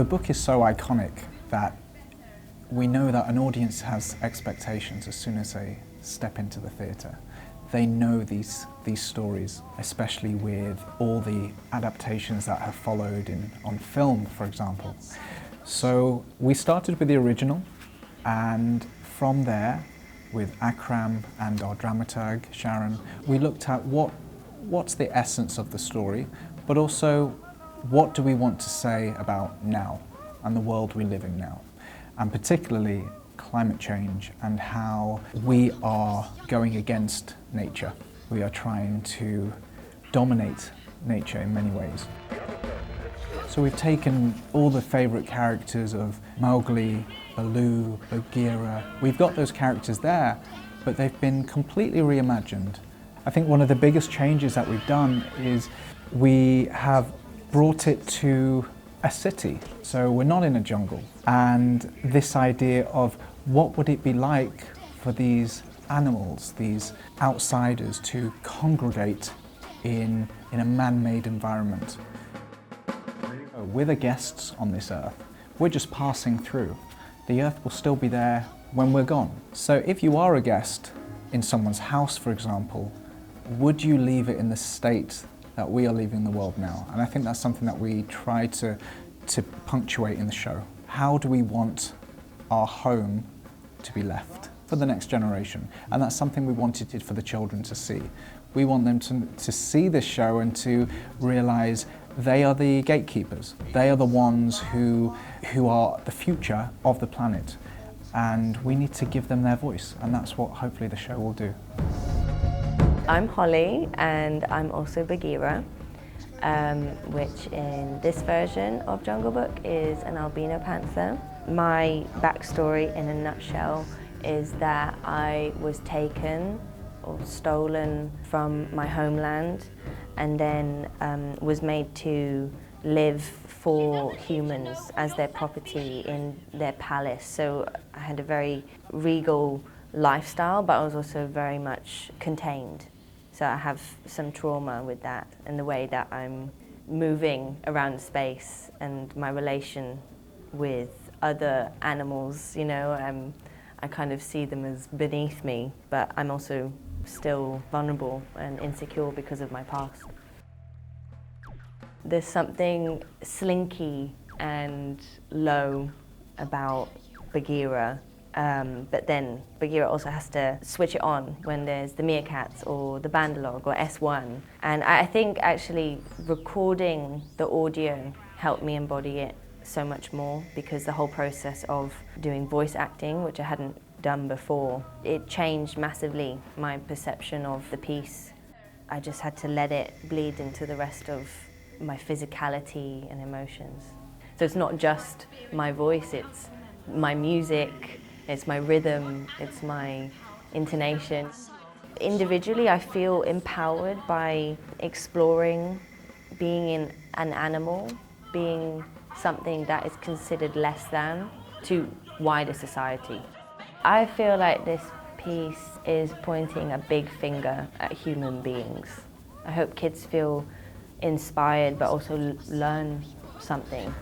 The book is so iconic that we know that an audience has expectations as soon as they step into the theatre. They know these stories, especially with all the adaptations that have followed on film, for example. So we started with the original, and from there, with Akram and our dramaturg, Sharon, we looked at what's the essence of the story, but also what do we want to say about now and the world we live in now, and particularly climate change and how we are going against nature. We are trying to dominate nature in many ways. So we've taken all the favourite characters of Mowgli, Baloo, Bagheera. We've got those characters there, but they've been completely reimagined. I think one of the biggest changes that we've done is we have brought it to a city. So we're not in a jungle. And this idea of what would it be like for these animals, these outsiders, to congregate in a man-made environment. We're the guests on this earth. We're just passing through. The earth will still be there when we're gone. So if you are a guest in someone's house, for example, would you leave it in the state that we are leaving the world now? And I think that's something that we try to punctuate in the show. How do we want our home to be left for the next generation? And that's something we wanted for the children to see. We want them to see this show and to realise they are the gatekeepers. They are the ones who are the future of the planet. And we need to give them their voice. And that's what hopefully the show will do. I'm Holly, and I'm also Bagheera, which in this version of Jungle Book is an albino panther. My backstory in a nutshell is that I was taken or stolen from my homeland and then was made to live for humans as their property in their palace. So I had a very regal lifestyle, but I was also very much contained. So I have some trauma with that and the way that I'm moving around space and my relation with other animals, you know. I kind of see them as beneath me, but I'm also still vulnerable and insecure because of my past. There's something slinky and low about Bagheera, but then Bagheera also has to switch it on when there's the meerkats or the bandalog or S1. And I think actually recording the audio helped me embody it so much more, because the whole process of doing voice acting, which I hadn't done before, it changed massively my perception of the piece. I just had to let it bleed into the rest of my physicality and emotions. So it's not just my voice, it's my music, it's my rhythm, it's my intonation. Individually, I feel empowered by exploring being in an animal, being something that is considered less than to wider society. I feel like this piece is pointing a big finger at human beings. I hope kids feel inspired but also learn something.